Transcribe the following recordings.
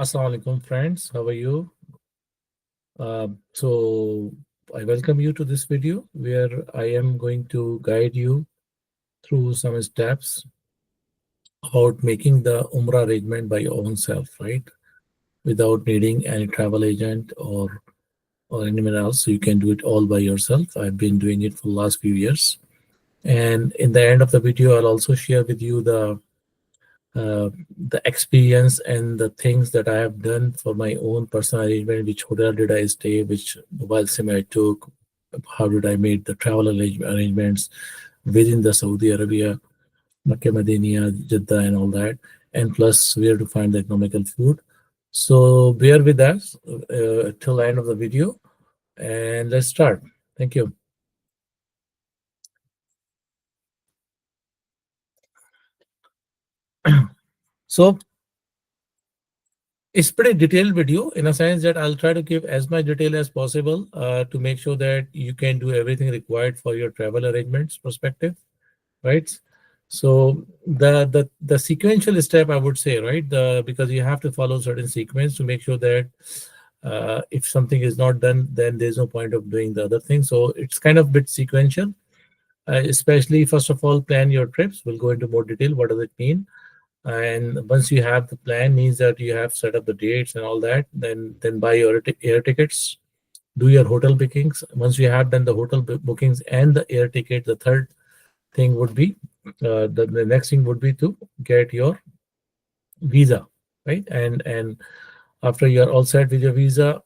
Assalamu alaikum, friends. How are you? So I welcome you to this video where I am going to guide you through some steps about making the Umrah arrangement by your own self, right? Without needing any travel agent or anyone else. So you can do it all by yourself. I've been doing it for the last few years. And in the end of the video, I'll also share with you the experience and the things that I have done for my own personal arrangement, which hotel did I stay, which mobile SIM I took, how did I make the travel arrangements within the Saudi Arabia, Makkah, Medina, Jeddah, and all that, and plus where to find the economical food. So bear with us till the end of the video, and let's start. Thank you. So it's pretty detailed video in a sense that I'll try to give as much detail as possible to make sure that you can do everything required for your travel arrangements perspective, right? So the sequential step I would say, right? Because you have to follow certain sequence to make sure that if something is not done, then there's no point of doing the other thing. So it's kind of bit sequential, especially first of all, plan your trips. We'll go into more detail. What does it mean? And once you have the plan, means that you have set up the dates and all that, then buy your air tickets, do your hotel bookings. Once you have done the hotel bookings and the air ticket, the third thing would be the next thing would be to get your visa, right? And after you're all set with your visa,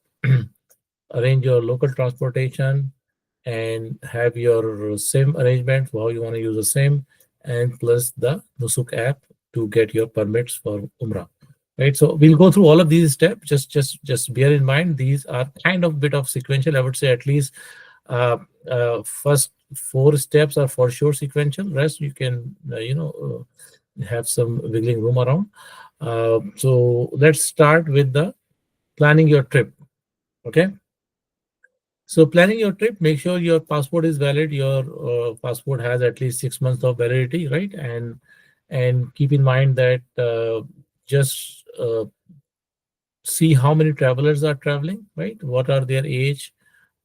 arrange your local transportation and have your SIM arrangement for how you want to use the SIM, and plus the Nusuk app to get your permits for Umrah. Right. So we'll go through all of these steps. Just bear in mind these are kind of bit of sequential. I would say at least first four steps are for sure sequential. Rest you can have some wiggling room around. So let's start with the planning your trip. Okay. So planning your trip, make sure your passport is valid. Your passport has at least 6 months of validity, right? And keep in mind that just see how many travelers are traveling, right? What are their age?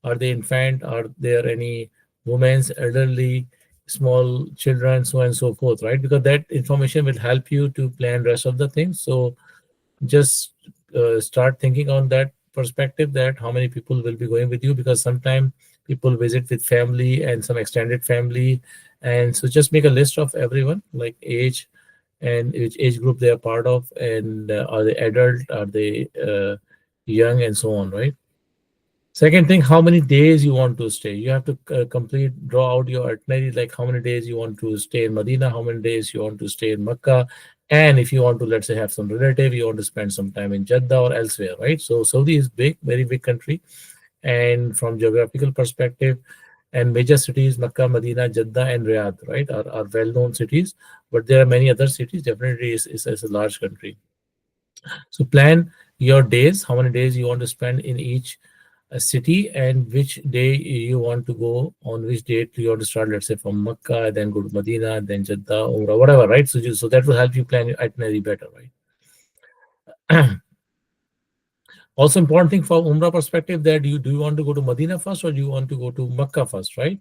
Are they infant? Are there any women, elderly, small children, so on and so forth, right? Because that information will help you to plan rest of the things. So just start thinking on that perspective, that how many people will be going with you, because sometimes people visit with family and some extended family, and so just make a list of everyone, like age and which age group they are part of, and are they adult, are they young, and so on, right? Second thing, how many days you want to stay. You have to draw out your itinerary, like how many days you want to stay in Medina, how many days you want to stay in Mecca, and if you want to, let's say, have some relative, you want to spend some time in Jeddah or elsewhere, right? So Saudi is big, very big country, and from geographical perspective, and major cities, Mecca, Medina, Jeddah, and Riyadh, right, are well-known cities, but there are many other cities. Definitely is a large country. So plan your days, how many days you want to spend in each city, and which day you want to go, on which date you want to start, let's say from Makkah, then go to Medina, then Jeddah, Umrah, whatever, right? So that will help you plan your itinerary better, right? Also important thing for Umrah perspective, that do you want to go to Medina first, or do you want to go to Makkah first, right?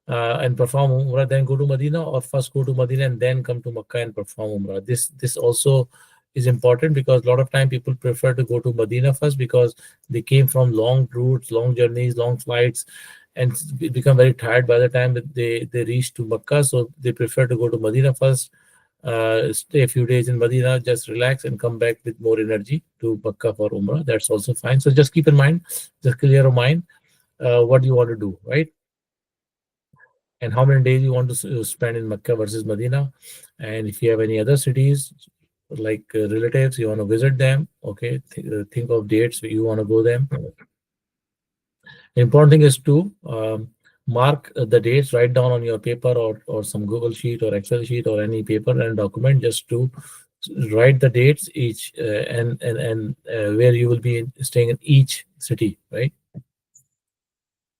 And perform Umrah, then go to Medina, or first go to Medina and then come to Makkah and perform Umrah. This also is important, because a lot of time people prefer to go to Medina first, because they came from long routes, long journeys, long flights, and become very tired by the time that they reach to Makkah. So they prefer to go to Medina first, stay a few days in Medina, just relax and come back with more energy to Makkah for Umrah. That's also fine. So just keep in mind, just clear your mind what you want to do, right? And how many days you want to spend in Mecca versus Medina. And if you have any other cities, like relatives, you want to visit them, okay, think of dates you want to go them. The important thing is to mark the dates, write down on your paper, or some Google sheet or Excel sheet or any paper and document, just to write the dates each and where you will be staying in each city, right?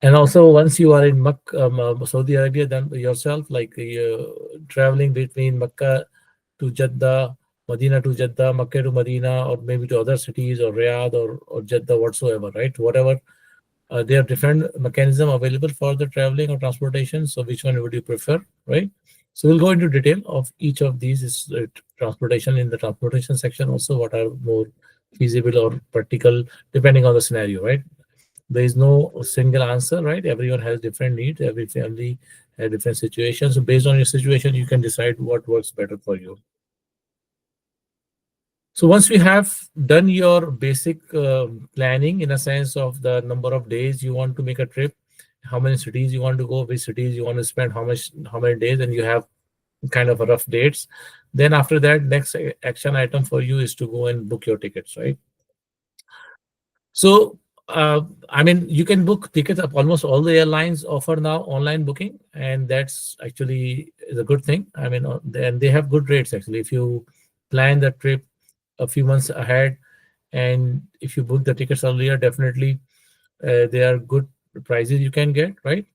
And also, once you are in Saudi Arabia, then yourself, like traveling between Makkah to Jeddah, Medina to Jeddah, Makkah to Medina, or maybe to other cities or Riyadh or Jeddah, whatsoever, right? Whatever. There are different mechanism available for the traveling or transportation. So which one would you prefer, right? So we'll go into detail of each of these is transportation in the transportation section. Also, what are more feasible or practical depending on the scenario, right? There is no single answer, right? Everyone has different needs. Every family has different situations. So based on your situation, you can decide what works better for you. So once we have done your basic planning in a sense of the number of days you want to make a trip, how many cities you want to go, which cities you want to spend, how many days, and you have kind of a rough dates. Then after that, next action item for you is to go and book your tickets, right? So, I mean, you can book tickets of almost all the airlines offer now online booking, and that's actually is a good thing. I mean, and they have good rates actually. If you plan the trip a few months ahead, and if you book the tickets earlier, definitely they are good prices you can get, right?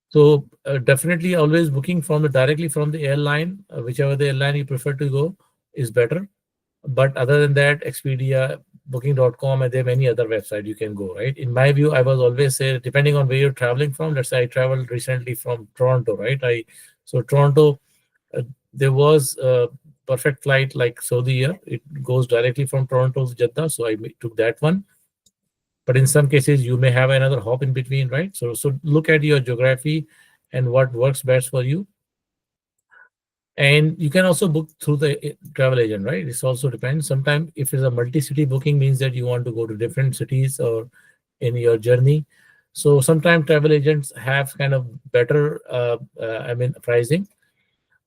So definitely always booking from the directly from the airline, whichever the airline you prefer to go is better. But other than that, Expedia, booking.com, and there are many other websites you can go, right? In my view, I was always say, depending on where you're traveling from, let's say I traveled recently from Toronto, right? So Toronto, there was a perfect flight like Saudi Air. It goes directly from Toronto to Jeddah. So took that one. But in some cases, you may have another hop in between, right? So look at your geography and what works best for you. And you can also book through the travel agent, right? This also depends. Sometimes if it's a multi-city booking means that you want to go to different cities or in your journey. So sometimes travel agents have kind of better, I mean, pricing.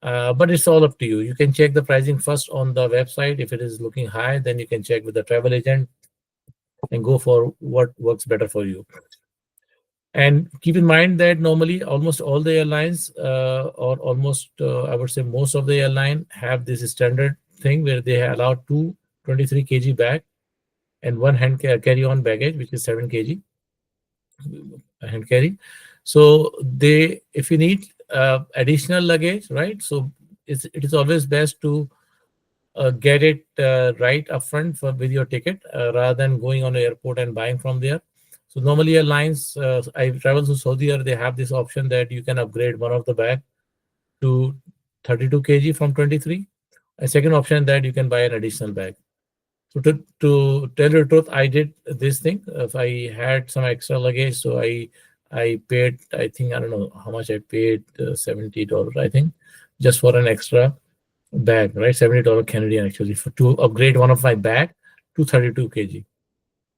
But it's all up to you. You can check the pricing first on the website. If it is looking high, then you can check with the travel agent and go for what works better for you. And keep in mind that normally almost all the airlines, or almost, I would say most of the airline have this standard thing where they allow two 23 kg bag and one carry-on baggage, which is 7 kg hand carry. So if you need additional luggage, right? So it is always best to get it right upfront with your ticket rather than going on the airport and buying from there. So normally airlines, I travel to Saudi Arabia, they have this option that you can upgrade one of the bag to 32 kg from 23. A second option that you can buy an additional bag. So to tell you the truth, I did this thing. If I had some extra luggage, so I paid, I think, I don't know how much I paid, $70, I think, just for an extra bag, right? $70 Canadian actually for to upgrade one of my bag to 32 kg.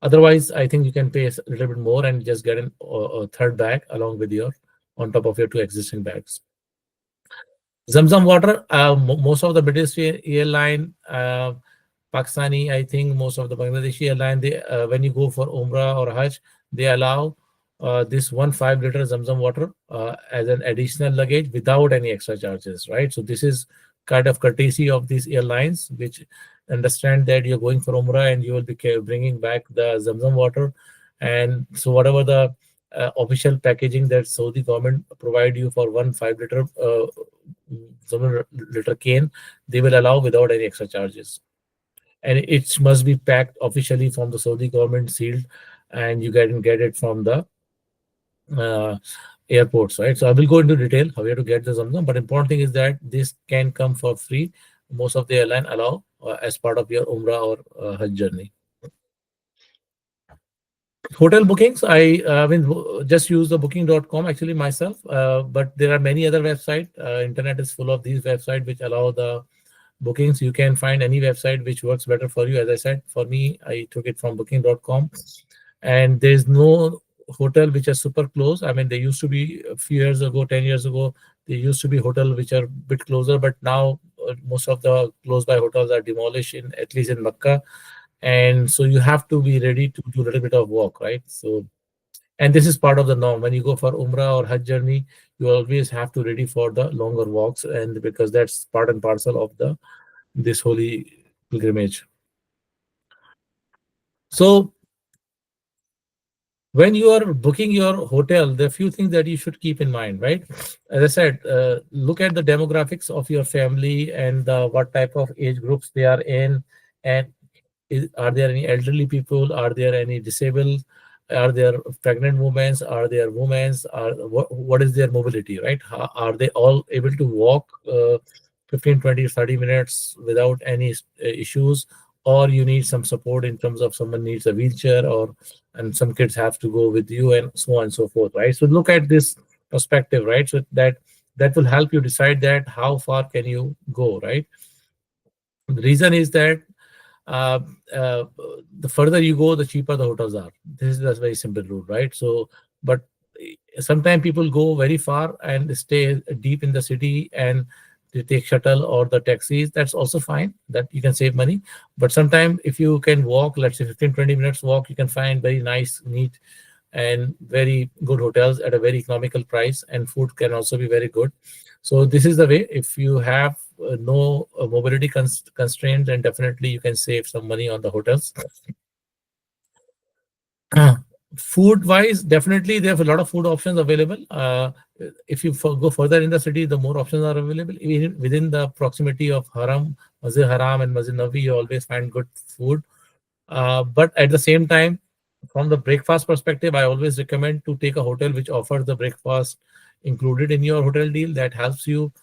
Otherwise, I think you can pay a little bit more and just get a third bag along with your on top of your two existing bags. Zamzam water, most of the British airline, Pakistani, I think most of the Bangladeshi airline, they when you go for Umrah or Hajj, they allow this 1 5 liter Zamzam water as an additional luggage without any extra charges, right? So this is kind of courtesy of these airlines, which understand that you're going for Umrah and you will be bringing back the Zamzam water, and so whatever the official packaging that Saudi government provide you for 1 5 liter liter cane, they will allow without any extra charges, and it must be packed officially from the Saudi government, sealed, and you can get it from the uh, airports, right? So I will go into detail how you have to get the Zamzam, but important thing is that this can come for free. Most of the airline allow as part of your Umrah or Hajj journey. Hotel bookings, I mean, just use the booking.com actually myself, but there are many other websites. Internet is full of these websites which allow the bookings. You can find any website which works better for you. As I said, for me, I took it from booking.com, and there's no hotel which are super close. I mean, they used to be a few years ago, 10 years ago, there used to be hotel which are a bit closer, but now most of the close by hotels are demolished, in at least in Makkah, and so you have to be ready to do a little bit of walk, right? So, and this is part of the norm when you go for Umrah or Hajj journey, you always have to ready for the longer walks, and because that's part and parcel of the this holy pilgrimage. So When you are booking your hotel, there are few things that you should keep in mind, right? As I said, look at the demographics of your family and what type of age groups they are in, and are there any elderly people? Are there any disabled? Are there pregnant women? Are there women? What is their mobility, right? Are they all able to walk 15, 20, 30 minutes without any issues? Or you need some support in terms of someone needs a wheelchair, or and some kids have to go with you, and so on and so forth, right? So look at this perspective, right? So that will help you decide that how far can you go, right? The reason is that uh, uh, the further you go, the cheaper the hotels are. This is a very simple rule, right? So, but sometimes people go very far and stay deep in the city and they take shuttle or the taxis. That's also fine. That you can save money. But sometimes if you can walk, let's say 15, 20 minutes walk, you can find very nice, neat, and very good hotels at a very economical price, and food can also be very good. So this is the way. If you have no mobility constraints, then definitely you can save some money on the hotels. Food wise, definitely they have a lot of food options available. If you go further in the city, the more options are available. Even within the proximity of Haram, Masjid Haram and Masjid Nabi, you always find good food. But at the same time, from the breakfast perspective, I always recommend to take a hotel which offers the breakfast included in your hotel deal. That helps you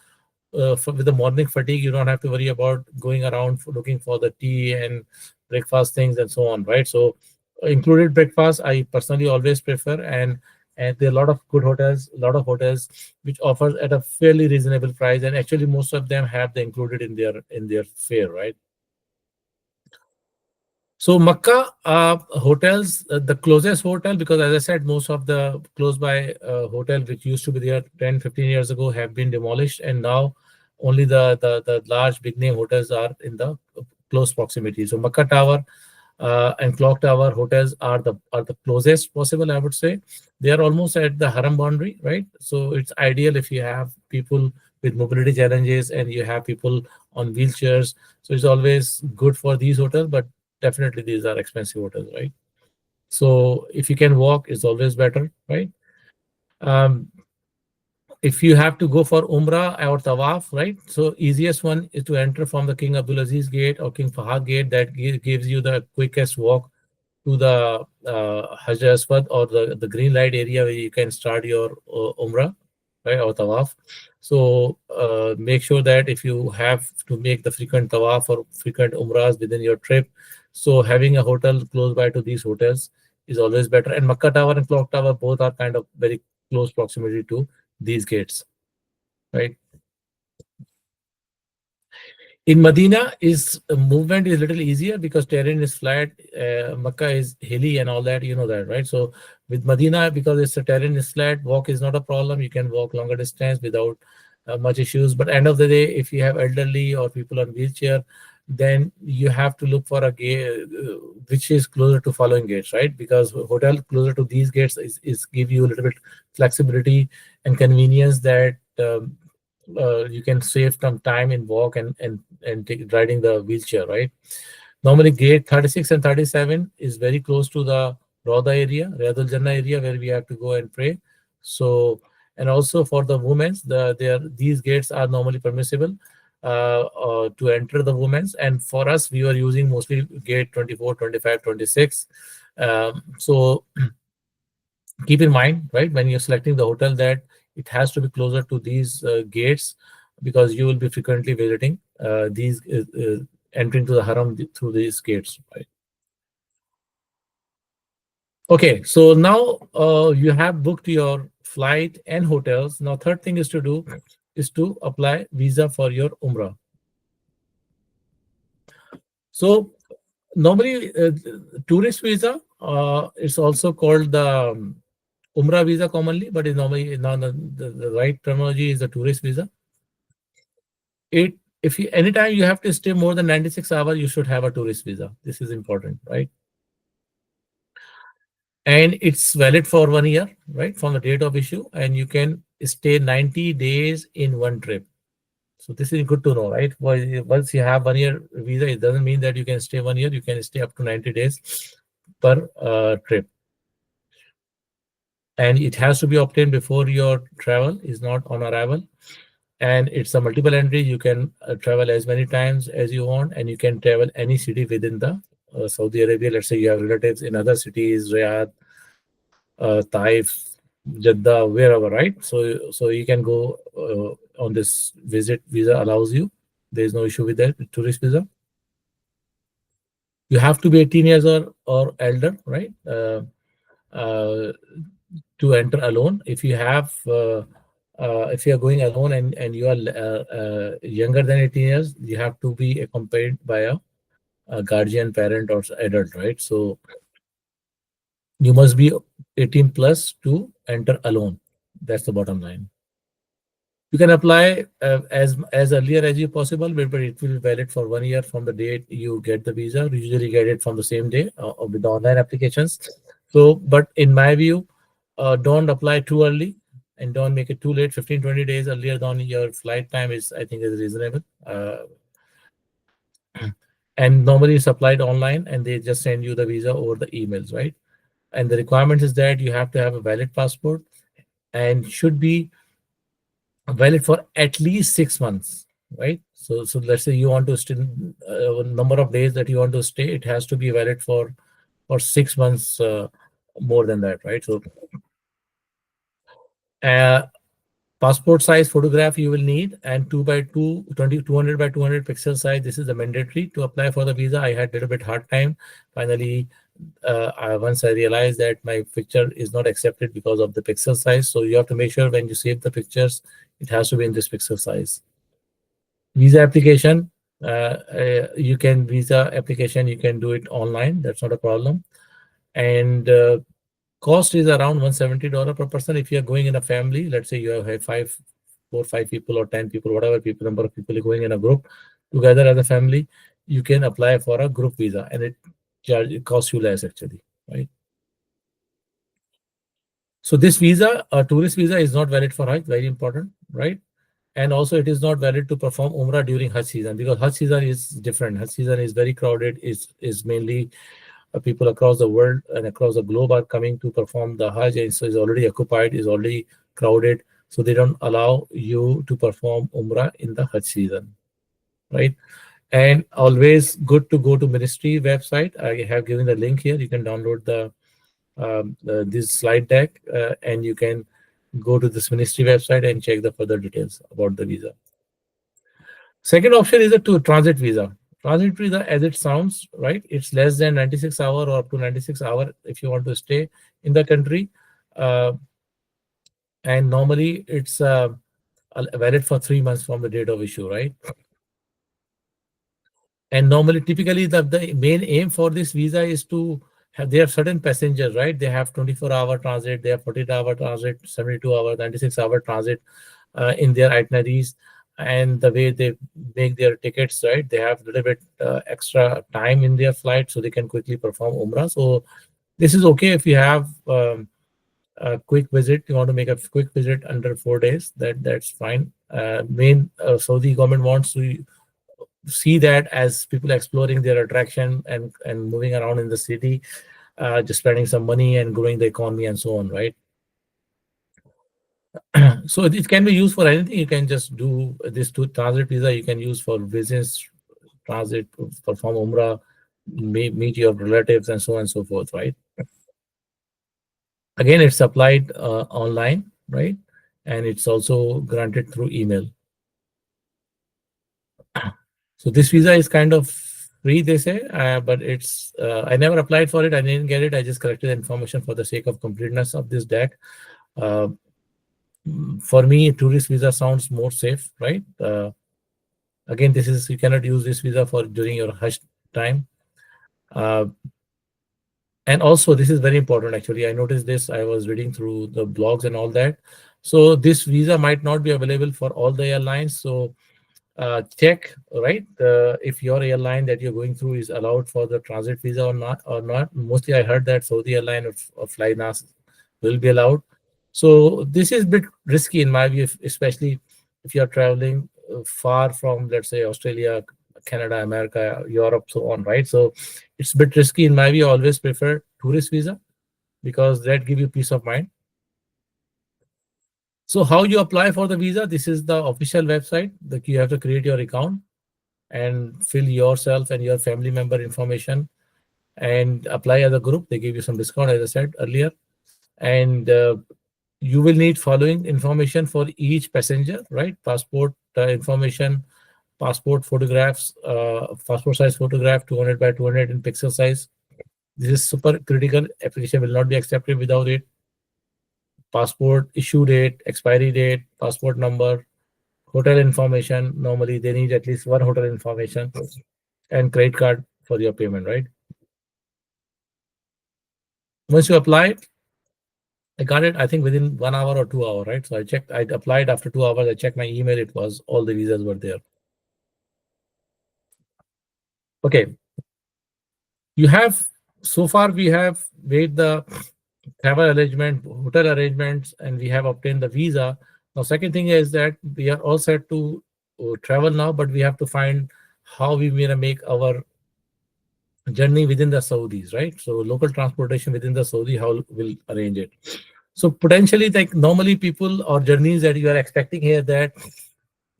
with the morning fatigue. You don't have to worry about going around for looking for the tea and breakfast things and so on, right? So included breakfast, I personally always prefer, and there are a lot of good hotels, a lot of hotels which offers at a fairly reasonable price, and actually most of them have the included in their fare, right? So Makkah hotels, the closest hotel, because as I said, most of the close by hotel which used to be there 10, 15 years ago have been demolished, and now only the large big name hotels are in the close proximity. So Makkah Tower and Clock Tower hotels are the closest possible, I would say. They are almost at the Haram boundary, right? So it's ideal if you have people with mobility challenges and you have people on wheelchairs. So it's always good for these hotels, but definitely these are expensive hotels, right? So if you can walk, it's always better, right? Um, if you have to go for Umrah or Tawaf, right? So easiest one is to enter from the King Abdulaziz Gate or King Fahad Gate. That gives you the quickest walk to the Hajar Aswad or the green light area where you can start your Umrah, right, or Tawaf. So make sure that if you have to make the frequent Tawaf or frequent Umrahs within your trip, so having a hotel close by to these hotels is always better. And Makkah Tower and Clock Tower both are kind of very close proximity to these gates, right? In Medina, is movement is little easier because terrain is flat. Makkah is hilly and all that, you know that, right? So with Medina, because it's a terrain is flat, walk is not a problem. You can walk longer distance without much issues. But end of the day, if you have elderly or people on wheelchair, then you have to look for a gate which is closer to following gates, right? Because hotel closer to these gates is give you a little bit flexibility and convenience that you can save some time in walk and riding the wheelchair, right? Normally, gate 36 and 37 is very close to the Rauda area, Riyadul Jannah area, where we have to go and pray. So, and also for the women's, these gates are normally permissible to enter the women's. And for us, we were using mostly gate 24, 25, 26. So keep in mind, right, when you're selecting the hotel, that it has to be closer to these gates, because you will be frequently visiting these entering to the haram through these gates, right? Okay, so now you have booked your flight and hotels. Now third thing is to do is to apply visa for your Umrah. So normally tourist visa, it's also called the Umrah visa commonly, but is normally now the right terminology is the tourist visa. It if you anytime you have to stay more than 96 hours, you should have a tourist visa. This is important, right? And it's valid for 1 year, right, from the date of issue, and you can stay 90 days in one trip. So this is good to know, right? Once you have 1 year visa, it doesn't mean that you can stay 1 year. You can stay up to 90 days per trip. and it has to be obtained before your travel, is not on arrival. And it's a multiple entry. You can travel as many times as you want, and you can travel any city within the Saudi Arabia. Let's say you have relatives in other cities, Riyadh, Taif, Jeddah, wherever, right? So you can go on this visit. Visa allows you. There is no issue with that. Tourist visa. You have to be 18 years or elder, right? Uh, to enter alone. If you are going alone, and you are younger than 18 years, you have to be accompanied by a guardian, parent, or adult, right? So you must be 18 plus to enter alone. That's the bottom line. You can apply as earlier as you possible, but it will be valid for 1 year from the date you get the visa. We usually get it from the same day with the online applications. So, but in my view, don't apply too early and don't make it too late. 15-20 days earlier than your flight time is, I think, is reasonable. And normally it's applied online, and they just send you the visa over the emails, right? And the requirement is that you have to have a valid passport and should be valid for at least 6 months, right? So let's say you want to stay, number of days that you want to stay, it has to be valid for 6 months, more than that, right? So uh, passport size photograph you will need, and 200 by 200 pixel size. This is the mandatory to apply for the visa. I had a little bit hard time. Finally, once I realized that my picture is not accepted because of the pixel size. So you have to make sure when you save the pictures, it has to be in this pixel size. Visa application, visa application, you can do it online. That's not a problem. And cost is around $170 per person. If you are going in a family, let's say you have 4 5 people or 10 people, whatever number of people are going in a group together as a family, you can apply for a group visa, and it costs you less actually, right? So this visa, a tourist visa, is not valid for Hajj. Very important, right? And also it is not valid to perform Umrah during Hajj season, because Hajj season is different. Hajj season is very crowded. Is mainly people across the world and across the globe are coming to perform the Hajj, and so is already occupied, is already crowded. So they don't allow you to perform Umrah in the Hajj season, right? And always good to go to ministry website. I have given the link here. You can download this slide deck, and you can go to this ministry website and check the further details about the visa. Second option is a transit visa. Transit visa, as it sounds, right? It's less than 96 hour or up to 96 hour if you want to stay in the country. Uh, and normally it's valid for 3 months from the date of issue, right? And normally, typically, the main aim for this visa is to have, they have certain passengers, right? They have 24-hour transit, they have 48-hour transit, 72-hour, 96-hour transit in their itineraries. And the way they make their tickets, right? They have a little bit extra time in their flight so they can quickly perform Umrah. So this is okay if you have a quick visit, you want to make a quick visit under 4 days, that's fine. Saudi government wants to see that as people exploring their attraction and moving around in the city, just spending some money and growing the economy and so on, right? So it can be used for anything. You can just do this to transit visa. You can use for business transit, perform Umrah, meet your relatives, and so on and so forth, right? Again, it's applied online, right? And it's also granted through email. So this visa is kind of free, they say, but it's I never applied for it. I didn't get it. I just collected the information for the sake of completeness of this deck. Uh, for me, tourist visa sounds more safe, right? Again, this is, you cannot use this visa for during your Hajj time. And also, this is very important, actually. I noticed this. I was reading through the blogs and all that. So this visa might not be available for all the airlines. So check, right, if your airline that you're going through is allowed for the transit visa or not. Mostly I heard that Saudi airline or Flynas will be allowed. So this is a bit risky in my view, especially if you're traveling far from, let's say, Australia, Canada, America, Europe, so on, right? So it's a bit risky in my view. I always prefer tourist visa because that give you peace of mind. So how you apply for the visa? This is the official website. That you have to create your account and fill yourself and your family member information and apply as a group. They give you some discount, as I said earlier. And you will need following information for each passenger, right? Passport information, passport photographs, passport size photograph, 200 by 200 in pixel size. This is super critical. Application will not be accepted without it. Passport issue date, expiry date, passport number, hotel information. Normally, they need at least one hotel information and credit card for your payment, right? Once you apply, I got it, I think within 1 hour or 2 hours, right? So I checked, I applied after 2 hours. I checked my email. It was all the visas were there. Okay. You have, so far we have made the travel arrangement, hotel arrangements, and we have obtained the visa. Now, second thing is that we are all set to travel now, but we have to find how we may make our journey within the Saudis, right? So local transportation within the Saudi, how we'll arrange it. So potentially, like normally people or journeys that you are expecting here, that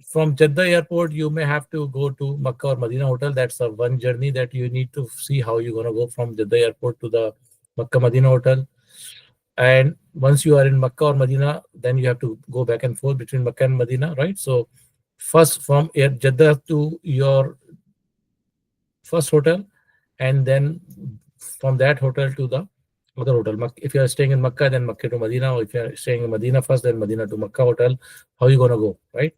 from Jeddah airport, you may have to go to Makkah or Medina hotel. That's a one journey that you need to see how you're going to go from Jeddah airport to the Makkah Medina hotel. And once you are in Makkah or Medina, then you have to go back and forth between Makkah and Medina, right? So first from Jeddah to your first hotel, and then from that hotel to the other hotel. If you are staying in Makkah, then Makkah to Medina, or if you are staying in Medina first, then Medina to Makkah hotel. How you gonna go, right?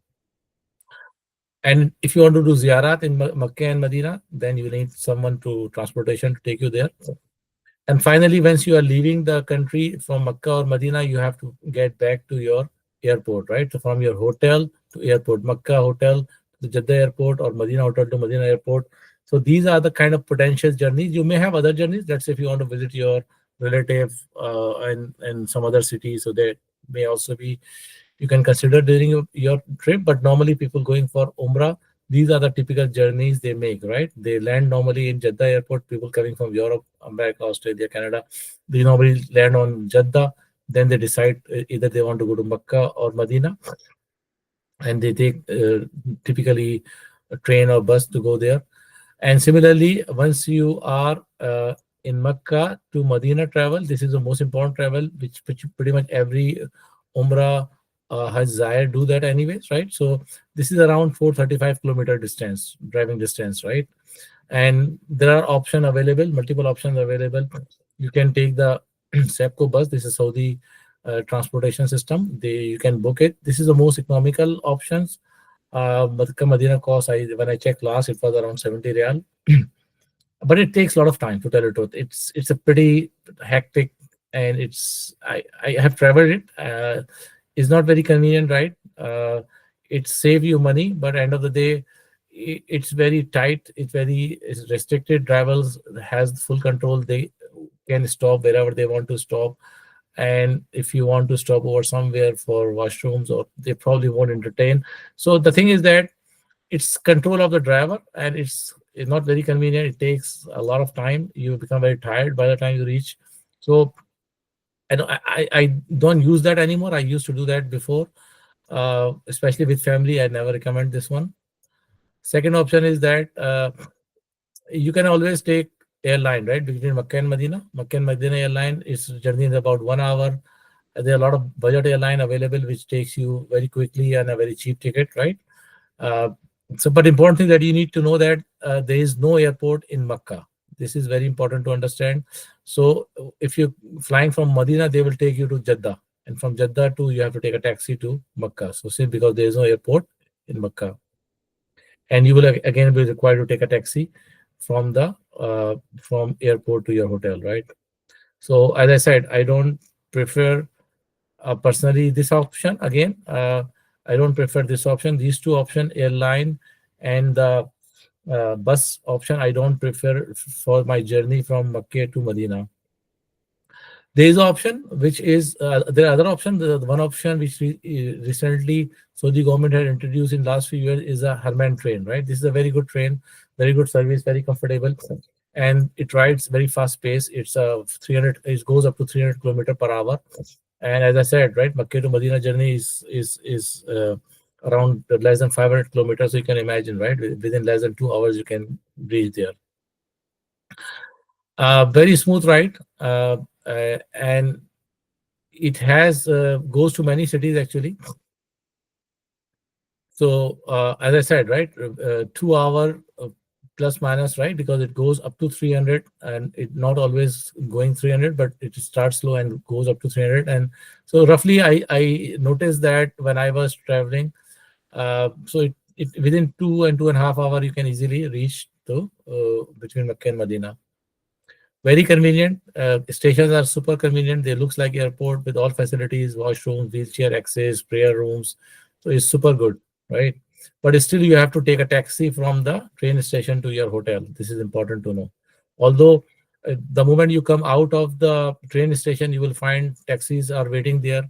And if you want to do ziyarat in Makkah and Medina, then you need someone to transportation to take you there. And finally, once you are leaving the country from Makkah or Medina, you have to get back to your airport, right? So from your hotel to airport, Makkah hotel to Jeddah airport, or Medina hotel to Medina airport. So these are the kind of potential journeys. You may have other journeys. Let's say if you want to visit your relative and some other city, so that may also be, you can consider during your trip. But normally people going for Umrah, these are the typical journeys they make, right? They land normally in Jeddah airport. People coming from Europe, America, Australia, Canada, they normally land on Jeddah. Then they decide either they want to go to Makkah or Medina, and they take typically a train or bus to go there. And similarly, once you are in Makkah to Medina travel, this is the most important travel, which pretty much every Umrah Hajj Zahir do that anyways, right? So this is around 435-kilometer distance, driving distance, right? And there are options available, multiple options available. You can take the Sepco bus. This is Saudi transportation system. You can book it. This is the most economical options. Makkah Medina cost, when I checked last, it was around 70 riyal. But it takes a lot of time, to tell the truth. It's a pretty hectic, and I have traveled it. It's not very convenient, right? It save you money, but end of the day, it's very tight. It's restricted. Drivers has full control. They can stop wherever they want to stop. And if you want to stop over somewhere for washrooms, or they probably won't entertain. So the thing is that it's control of the driver, and it's not very convenient. It takes a lot of time. You become very tired by the time you reach. So I don't use that anymore. I used to do that before, especially with family. I never recommend this one. Second option is that you can always take airline, right, between Makkah and Medina. Makkah and Medina airline, its journey is about 1 hour. There are a lot of budget airline available, which takes you very quickly and a very cheap ticket, right? Uh, but important thing that you need to know that there is no airport in Makkah. This is very important to understand. So if you're flying from Medina, they will take you to Jeddah, and from Jeddah to you have to take a taxi to Makkah. So see, because there is no airport in Makkah, and you will again be required to take a taxi from the from airport to your hotel, right? So as I said, I don't prefer personally this option. Again, I don't prefer this option. These two options, airline and the bus option, I don't prefer for my journey from Makkah to Medina. There is an option which is there are other options. The one option which recently Saudi government had introduced in last few years is a Harman train, right? This is a very good train, very good service, very comfortable, and it rides very fast pace. It's 300. It goes up to 300 kilometer per hour, And as I said, right, Makkah to Medina journey is around less than 500 kilometers. So you can imagine, right, within less than 2 hours you can reach there. Very smooth ride, and it has goes to many cities actually. So as I said, right, 2 hour plus minus, right, because it goes up to 300, and it not always going 300, but it starts slow and goes up to 300. And so roughly, I noticed that when I was traveling, so it within 2 and 2.5 hours you can easily reach to between Mecca and Medina. Very convenient. Stations are super convenient. They looks like airport with all facilities, washrooms, wheelchair access, prayer rooms. So it's super good, right? But still, you have to take a taxi from the train station to your hotel. This is important to know. Although the moment you come out of the train station, you will find taxis are waiting there.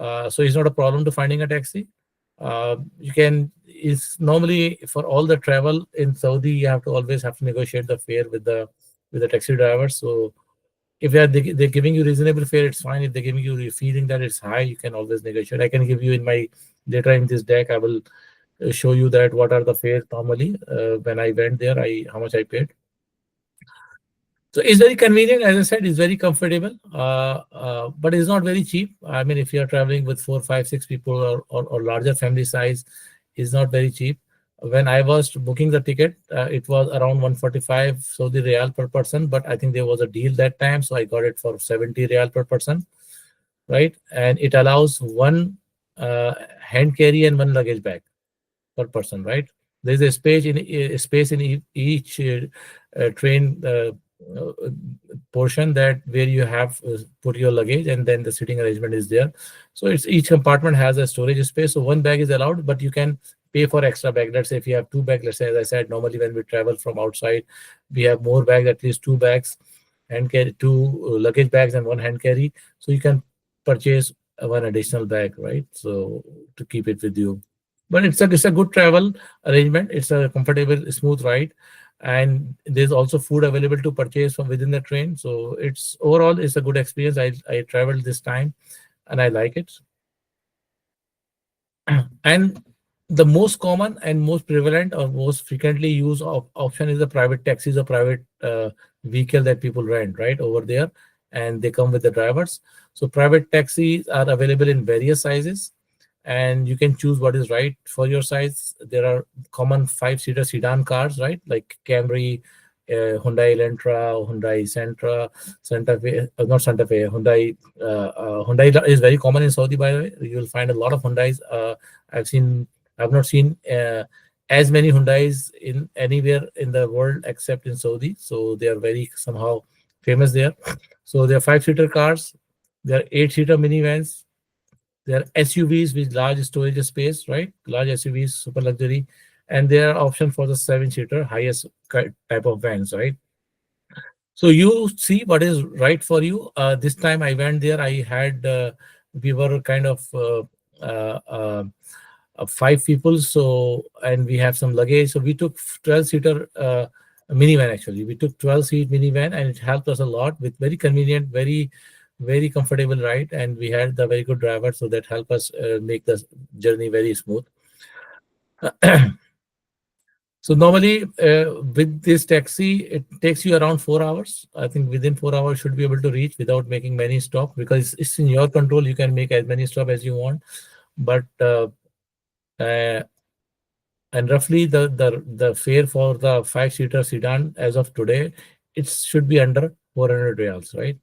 So it's not a problem to finding a taxi. You can. It's normally for all the travel in Saudi, you have to always have to negotiate the fare with the taxi driver. So if they're giving you reasonable fare, it's fine. If they're giving you the feeling that it's high, you can always negotiate. I can give you in my later in this deck. I will show you that what are the fares normally when I went there. I how much I paid. So it's very convenient. As I said, it's very comfortable, but it's not very cheap. I mean, if you're traveling with four, five, six people or larger family size, it's not very cheap. When I was booking the ticket, it was around 145 Saudi Riyal per person, but I think there was a deal that time, so I got it for 70 Riyal per person, right? And it allows one hand carry and one luggage bag per person, right? There's a space in each train uh, portion that where you have put your luggage, and then the sitting arrangement is there. So it's each compartment has a storage space. So one bag is allowed, but you can pay for extra bag. Let's say if you have two bags, let's say as I said, normally when we travel from outside, we have more bags, at least two bags, hand carry, two luggage bags and one hand carry. So you can purchase one additional bag, right? So to keep it with you. But it's a good travel arrangement. It's a comfortable, smooth ride, and there's also food available to purchase from within the train. So it's overall it's a good experience. I traveled this time, and I like it. And the most common and most prevalent or most frequently used option is the private taxis or private vehicle that people rent right over there, and they come with the drivers. So private taxis are available in various sizes, and you can choose what is right for your size. There are common five-seater sedan cars, right, like Camry, Hyundai Elantra, Hyundai Sentra, Santa Fe, not Santa Fe, Hyundai is very common in Saudi, by the way. You will find a lot of Hyundais. I've seen, I've not seen as many Hyundais in anywhere in the world except in Saudi. So they are very somehow famous there. So there are five-seater cars, there are eight-seater minivans, there are SUVs with large storage space, right? Large SUVs, super luxury, and there are options for the seven-seater highest type of vans, right? So you see what is right for you. This time I went there, I had we were kind of uh, uh, five people, so and we have some luggage. So we took 12-seater minivan. Actually, we took 12-seat minivan, and it helped us a lot with very convenient, very comfortable ride, and we had the very good driver, so that helped us make the journey very smooth. So normally with this taxi, it takes you around 4 hours. I think within 4 hours should be able to reach without making many stops, because it's in your control. You can make as many stops as you want, but uh, and roughly the fare for the five-seater sedan as of today, it should be under 400 reals, right?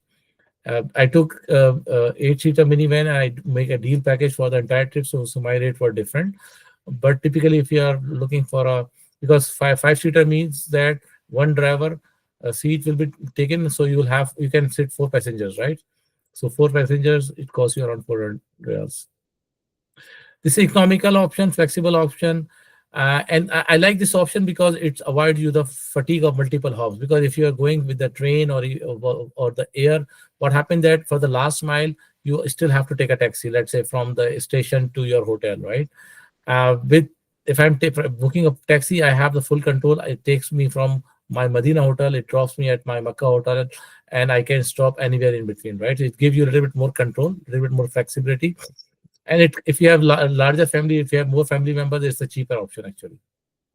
I took eight-seater minivan, and I make a deal package for the entire trip, so my rate were different. But typically, if you are looking for a, because five-seater means that one driver seat will be taken, so you can sit four passengers, right? So four passengers, it costs you around 400 reals. This is economical option, flexible option, and I like this option because it avoids you the fatigue of multiple hops. Because if you are going with the train or the air, what happened that for the last mile you still have to take a taxi. Let's say from the station to your hotel, right? With if I'm booking a taxi, I have the full control. It takes me from my Medina hotel, it drops me at my Makkah hotel, and I can stop anywhere in between, right? It gives you a little bit more control, a little bit more flexibility. And if you have a larger family, if you have more family members, it's a cheaper option actually,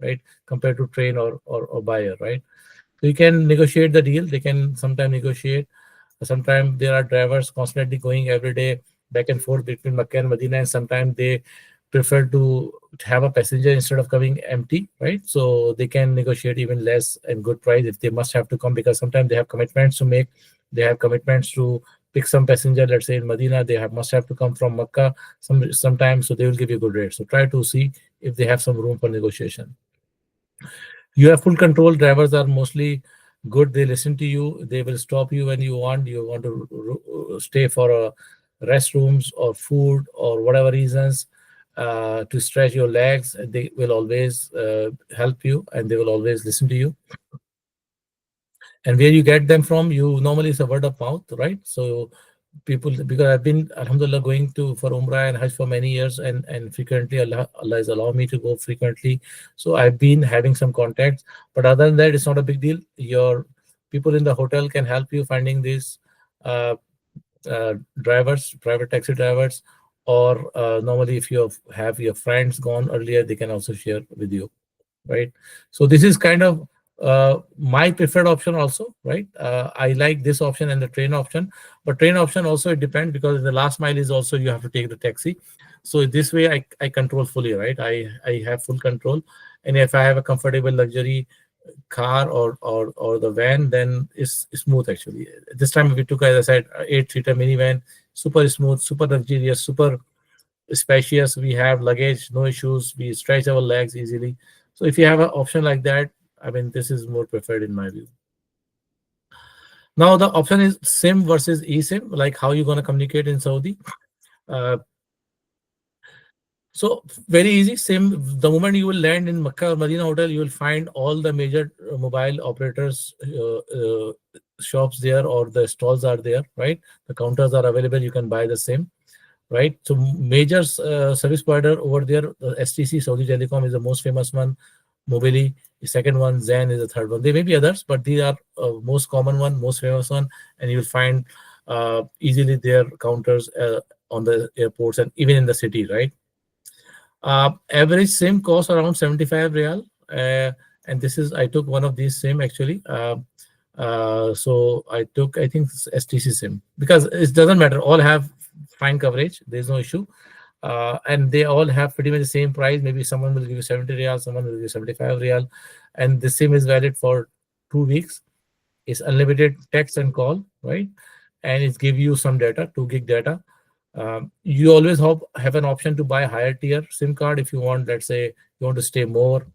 right? Compared to train or by air, right? So you can negotiate the deal. They can sometimes negotiate. Sometimes there are drivers constantly going every day back and forth between Makkah and Medina, and sometimes they prefer to have a passenger instead of coming empty, right? So they can negotiate even less and good price if they must have to come, because sometimes they have commitments to make. They have commitments to pick some passenger. Let's say in Medina, they have must have to come from Makkah sometimes, so they will give you good rate. So try to see if they have some room for negotiation. You have full control. Drivers are mostly good. They listen to you. They will stop you when you want to stay for a restrooms or food or whatever reasons, to stretch your legs. They will always help you, and they will always listen to you. And where you get them from, you normally it's a word of mouth, right? So people, because I've been alhamdulillah going to for Umrah and Hajj for many years, and frequently Allah has allowed me to go frequently. So I've been having some contacts, but other than that, it's not a big deal. Your people in the hotel can help you finding these uh, drivers, private taxi drivers, or normally if you have your friends gone earlier, they can also share with you, right? So this is kind of my preferred option also, right? I like this option and the train option, but train option also it depends, because the last mile is also you have to take the taxi. So this way I control fully, right? I have full control, and if I have a comfortable luxury car or the van, then it's smooth actually. This time we took, as I said, 8-seater minivan, super smooth, super luxurious, super spacious. We have luggage, no issues. We stretch our legs easily. So if you have an option like that, I mean, this is more preferred in my view. Now the option is SIM versus eSIM, like how you're going to communicate in Saudi. Uh, so very easy. SIM, the moment you will land in Makkah or Medina hotel, you will find all the major mobile operators shops there, or the stalls are there, right? The counters are available. You can buy the SIM, right? So major service provider over there, STC, Saudi Telecom is the most famous one. Mobili, the second one. Zen is the third one. There may be others, but these are most common one, most famous one, and you will find easily their counters on the airports and even in the city, right? Average SIM cost around 75 real, and this is I took one of these SIM actually. So I took, I think, STC SIM, because it doesn't matter. All have fine coverage. There's no issue. And they all have pretty much the same price. Maybe someone will give you 70 real, someone will give you 75 real. And the SIM is valid for 2 weeks. It's unlimited text and call, right? And it give you some data, 2 gig data. You always have an option to buy higher tier SIM card if you want. Let's say you want to stay more,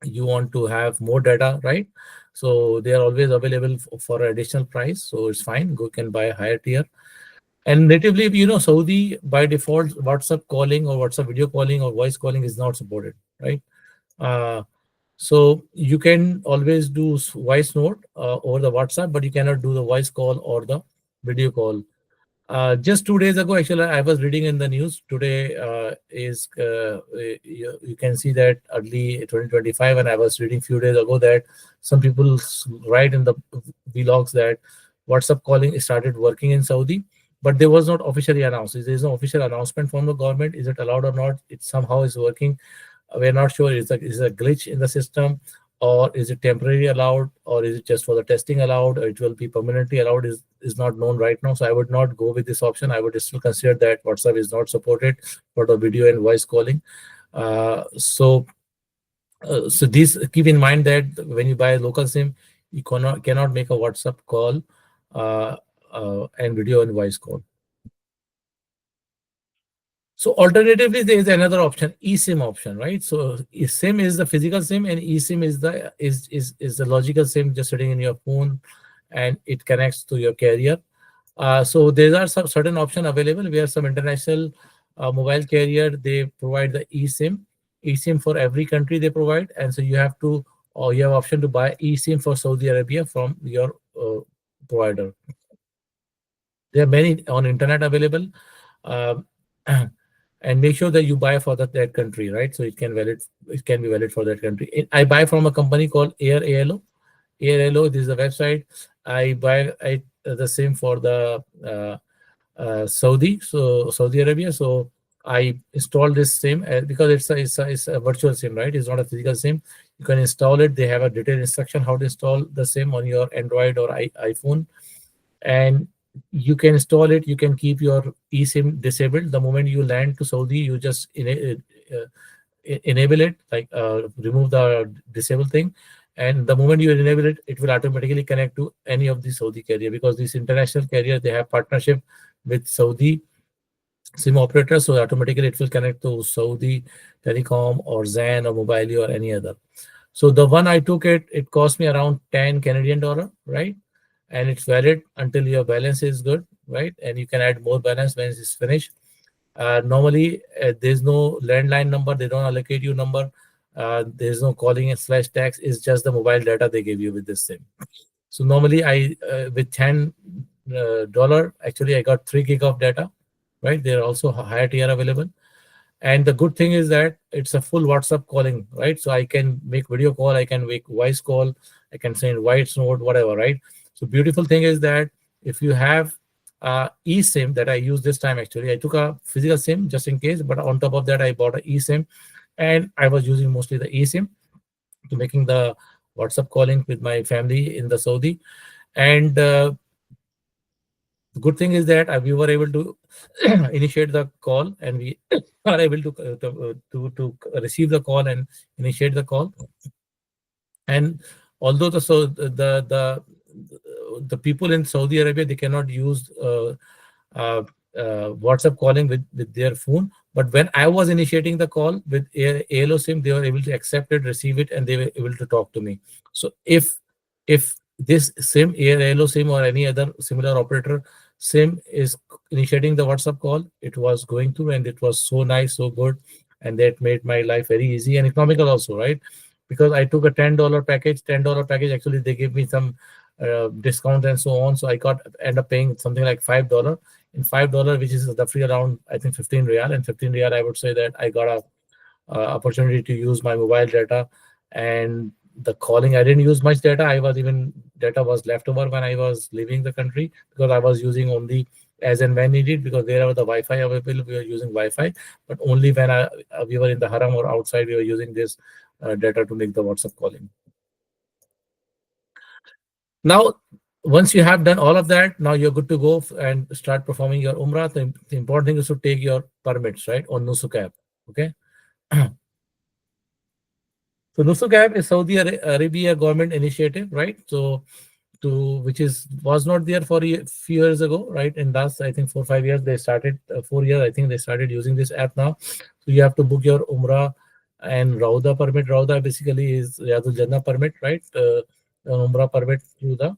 you want to have more data, right? So they are always available for additional price. So it's fine. Go can buy a higher tier. And natively, Saudi by default, WhatsApp calling or WhatsApp video calling or voice calling is not supported, right? Uh, so you can always do voice note over the WhatsApp, but you cannot do the voice call or the video call. Just 2 days ago, actually, I was reading in the news today. You can see that early 2025, and I was reading few days ago that some people write in the vlogs that WhatsApp calling started working in Saudi, but there was not officially announced. There is no official announcement from the government. Is it allowed or not? It somehow is working. We're not sure. Is a glitch in the system, or is it temporarily allowed, or is it just for the testing allowed, or it will be permanently allowed, is not known right now. So I would not go with this option. I would still consider that WhatsApp is not supported for the video and voice calling. So this, keep in mind that when you buy a local SIM, you cannot make a WhatsApp call uh, and video and voice call. So alternatively, there is another option, eSIM option, right? So SIM is the physical SIM, and eSIM is the logical SIM just sitting in your phone, and it connects to your carrier. So there are some certain option available where some international mobile carrier, they provide the eSIM. eSIM for every country they provide, and so you have to, or you have option to buy eSIM for Saudi Arabia from your provider. There are many on internet available. Um, and make sure that you buy for that country, right? So it can be valid for that country. I buy from a company called Air ALO. AirLO, this is the website. I buy the same for the Saudi, so Saudi Arabia. So I installed this SIM because it's a virtual SIM, right? It's not a physical SIM. You can install it. They have a detailed instruction how to install the SIM on your Android or iPhone, and you can install it. You can keep your eSIM disabled. The moment you land to Saudi, you just enable it, like remove the disable thing, and the moment you enable it, it will automatically connect to any of the Saudi carrier, because these international carrier, they have partnership with Saudi SIM operator, so automatically it will connect to Saudi Telecom or Zan or Mobile or any other. So the one I took, it cost me around 10 Canadian dollar, right? And it's valid until your balance is good, right? And you can add more balance when it's finished. Normally, there's no landline number. They don't allocate you number. There's no calling and slash tax. It's just the mobile data they give you with this SIM. So normally, I with $10, actually I got 3 gig of data, right? There are also higher tier available. And the good thing is that it's a full WhatsApp calling, right? So I can make video call, I can make voice call, I can send voice note, whatever, right? So beautiful thing is that if you have eSIM that I use this time, actually, I took a physical SIM just in case, but on top of that, I bought a eSIM, and I was using mostly the eSIM to making the WhatsApp calling with my family in the Saudi. And the good thing is that we were able to initiate the call, and we are able to receive the call and initiate the call. And although the people in Saudi Arabia, they cannot use WhatsApp calling with their phone, but when I was initiating the call with ALO SIM, they were able to accept it, receive it, and they were able to talk to me. So if this SIM, ALO SIM or any other similar operator SIM is initiating the WhatsApp call, it was going through, and it was so nice, so good, and that made my life very easy and economical also, right? Because I took a $10 package. $10 package, actually they gave me some discount and so on. So I end up paying something like $5. In $5, which is roughly around, I think, 15 real. And 15 real, I would say that I got a opportunity to use my mobile data. And the calling, I didn't use much data. Data was left over when I was leaving the country, because I was using only as and when needed, because wherever the Wi-Fi available, we were using Wi-Fi. But only when we were in the haram or outside, we were using this data to make the WhatsApp calling. Now, once you have done all of that, now you're good to go and start performing your Umrah. The important thing is to take your permits, right, on Nusuk app. Okay. So Nusuk app is Saudi Arabia government initiative, right? So which was not there for a few years ago, right? In last, I think, 4 or 5 years they started. 4 years, I think, they started using this app now. So you have to book your Umrah and Rauda permit. Rauda basically is Riyadul Jannah permit, right? Umrah permit through the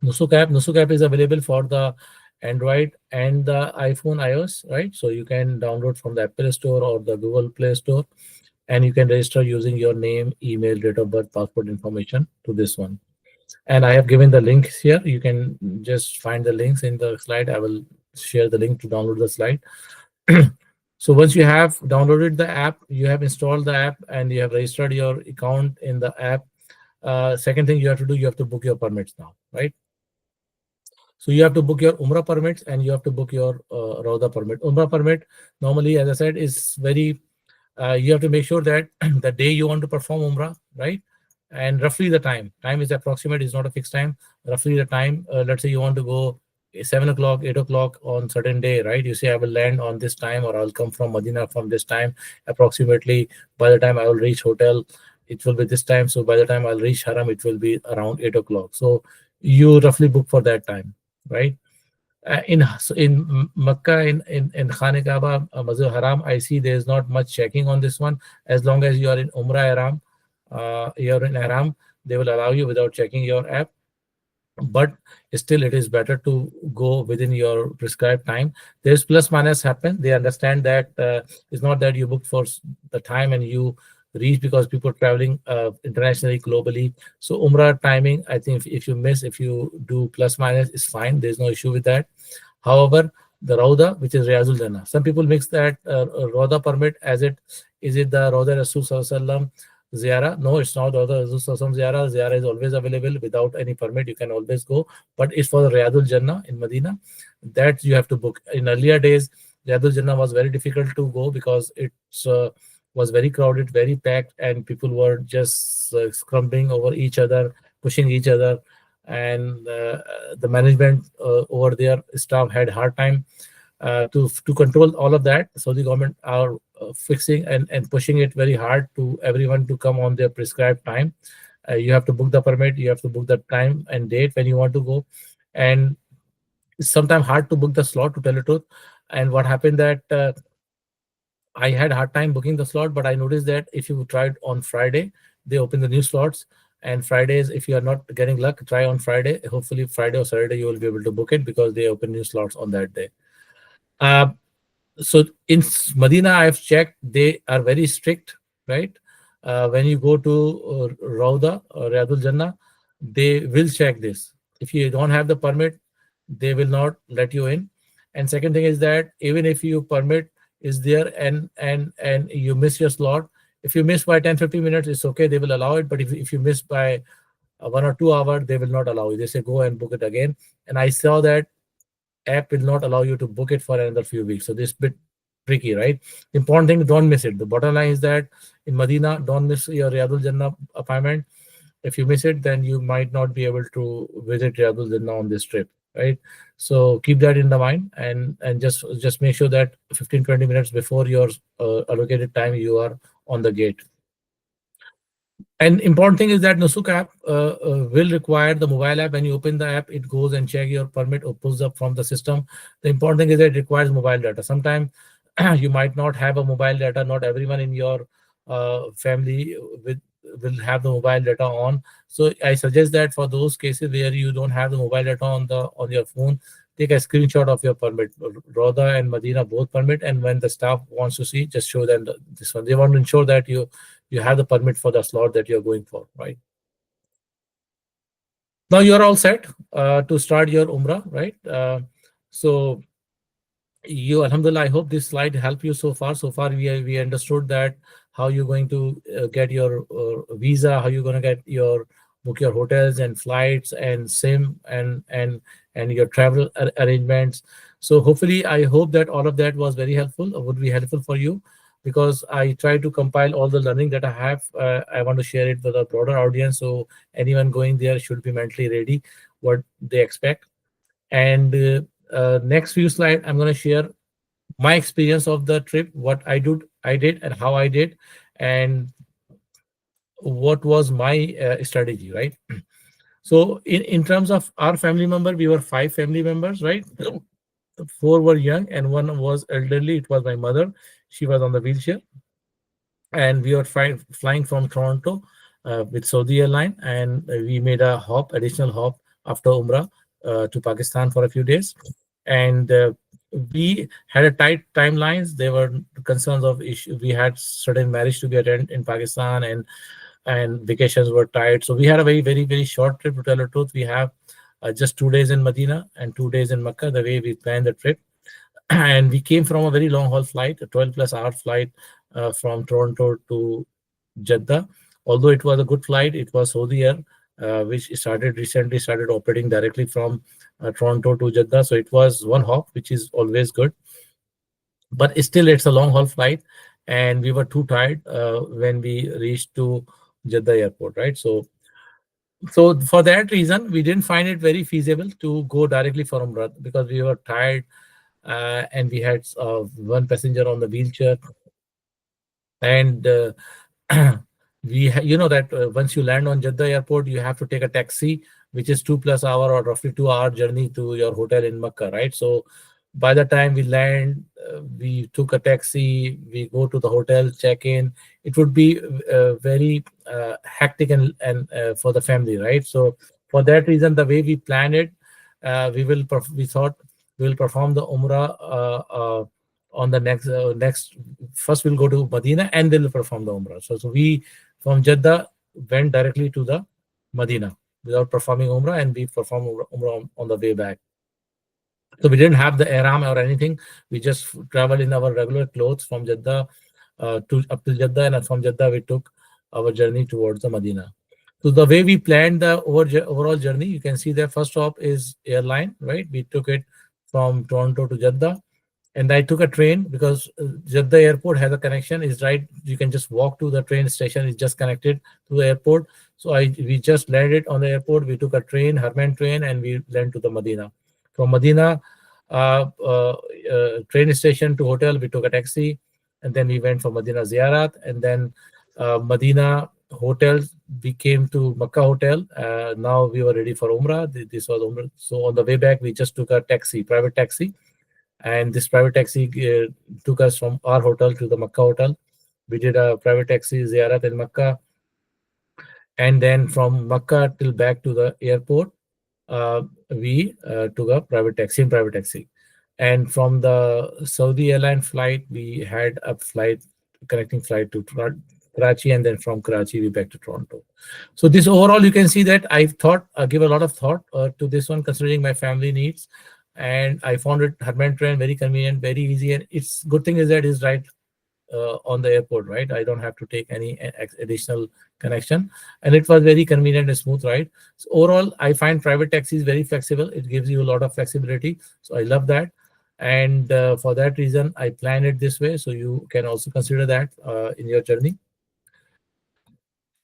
Nusuk app. Nusuk app is available for the Android and the iPhone iOS, right? So you can download from the Apple Store or the Google Play Store, and you can register using your name, email, date of birth, passport information to this one. And I have given the links here. You can just find the links in the slide. I will share the link to download the slide. So once you have downloaded the app, you have installed the app, and you have registered your account in the app. Second thing you have to do, you have to book your permits now, right? So you have to book your Umrah permits, and you have to book your Rauda permit. Umrah permit, normally, as I said, is very, you have to make sure that the day you want to perform Umrah, right? And roughly the time is approximate, is not a fixed time. Roughly the time, let's say you want to go 7 o'clock, 8 o'clock on certain day, right? You say, I will land on this time, or I'll come from Medina from this time. Approximately, by the time I will reach hotel, it will be this time. So by the time I'll reach Haram, it will be around 8 o'clock. So you roughly book for that time, right? In Makkah, in Khane Kaaba, Masjid Haram, I see there is not much checking on this one. As long as you are in Umrah Haram, you're in Haram, they will allow you without checking your app. But still, it is better to go within your prescribed time. There's plus minus happen. They understand that it's not that you book for the time and you reach, because people traveling internationally, globally. So Umrah timing, I think if you miss, if you do plus minus, it's fine. There's no issue with that. However, the Rauda, which is Riyadul Jannah, some people mix that Rauda permit as it the Rauda Rasul Sallallahu Alaihi Wasallam, Ziyara. No, it's not the Rasul Sallam Ziyara. Ziyara is always available without any permit. You can always go, but it's for the Riyadul Jannah in Medina. That you have to book. In earlier days, Riyadul Jannah was very difficult to go because it's was very crowded, very packed, and people were just scrumbling over each other, pushing each other, and the management over there staff had hard time to control all of that. So the government are fixing and pushing it very hard to everyone to come on their prescribed time. You have to book the permit, you have to book the time and date when you want to go, and it's sometimes hard to book the slot, to tell the truth. And what happened that I had hard time booking the slot, but I noticed that if you tried on Friday, they open the new slots. And Fridays, if you are not getting luck, try on Friday. Hopefully, Friday or Saturday, you will be able to book it because they open new slots on that day. Uh, so in Medina, I've checked, they are very strict, right? When you go to Rauda or Riyadul Jannah, they will check this. If you don't have the permit, they will not let you in. And second thing is that even if you permit is there and you miss your slot, if you miss by 10-15 minutes, it's okay. They will allow it. But if you miss by 1 or 2 hours, they will not allow you. They say go and book it again. And I saw that app will not allow you to book it for another few weeks. So this bit tricky, right? The important thing, don't miss it. The bottom line is that in Medina, don't miss your Riyadul Jannah appointment. If you miss it, then you might not be able to visit Riyadul Jannah on this trip, right? So keep that in the mind and just make sure that 15-20 minutes before your allocated time you are on the gate. And important thing is that Nusuk app will require the mobile app. When you open the app, it goes and check your permit or pulls up from the system. The important thing is that it requires mobile data. Sometimes you might not have a mobile data. Not everyone in your family will have the mobile data on. So I suggest that for those cases where you don't have the mobile data on your phone, take a screenshot of your permit. Roda and Medina both permit, and when the staff wants to see, just show them this one. They want to ensure that you have the permit for the slot that you're going for, right? Now you're all set to start your Umrah, right? So you, Alhamdulillah, I hope this slide helped you so far. So far, we understood that how you're going to get your visa, how you're going to get your book your hotels and flights and sim and your travel arrangements. So hopefully, I hope that all of that was very helpful or would be helpful for you, because I try to compile all the learning that I have. I want to share it with a broader audience, so anyone going there should be mentally ready what they expect. And next few slides, I'm going to share my experience of the trip, what I did, and how I did, and what was my strategy, right? So, in terms of our family member, we were 5 family members, right? Four were young, and one was elderly. It was my mother. She was on the wheelchair, and we were flying from Toronto with Saudi Airline, and we made a additional hop after Umrah to Pakistan for a few days, and we had a tight timelines. There were concerns of issue. We had certain marriage to be attended in Pakistan, and vacations were tight. So we had a very short trip. To tell the truth, we have just 2 days in Medina and 2 days in Mecca. The way we planned the trip, and we came from a very long haul flight, a 12 plus hour flight from Toronto to Jeddah. Although it was a good flight, it was Saudi Air, which recently started operating directly from Toronto to Jeddah. So it was one hop, which is always good. But still, it's a long haul flight, and we were too tired when we reached to Jeddah airport, right? So for that reason, we didn't find it very feasible to go directly for Umrah because we were tired, and we had one passenger on the wheelchair, and you know that once you land on Jeddah airport, you have to take a taxi, which is 2+ hour or roughly 2 hour journey to your hotel in Makkah, right? So by the time we land, we took a taxi, we go to the hotel, check in. It would be very hectic and for the family, right? So for that reason, the way we planned it, we thought we will perform the Umrah on the next. First we'll go to Medina and then we'll perform the Umrah. So we from Jeddah went directly to the Medina without performing Umrah, and we performed Umrah on the way back. So we didn't have the ihram or anything. We just traveled in our regular clothes from Jeddah to up to Jeddah, and from Jeddah we took our journey towards the Medina. So the way we planned the overall journey, you can see that first stop is airline, right? We took it from Toronto to Jeddah, and I took a train because Jeddah airport has a connection. Is right. You can just walk to the train station. It's just connected to the airport. So we just landed on the airport. We took a train, Harman train, and we went to the Medina. From Medina, train station to hotel, we took a taxi, and then we went for Medina Ziyarat, and then Medina hotel. We came to Makkah hotel. Now we were ready for Umrah. This was Umrah. So on the way back, we just took a taxi, private taxi, and this private taxi took us from our hotel to the Makkah hotel. We did a private taxi ziyarat in Makkah, and then from Makkah till back to the airport, we took a private taxi, and from the Saudi airline flight, we had a connecting flight to Karachi, and then from Karachi we back to Toronto. So this overall, you can see that I've thought, give a lot of thought to this one, considering my family needs, and I found it Harman train very convenient, very easy, and it's good thing is that it's right on the airport, right? I don't have to take any additional connection, and it was very convenient and smooth, right? So overall, I find private taxis very flexible. It gives you a lot of flexibility, so I love that, and for that reason, I plan it this way. So you can also consider that in your journey.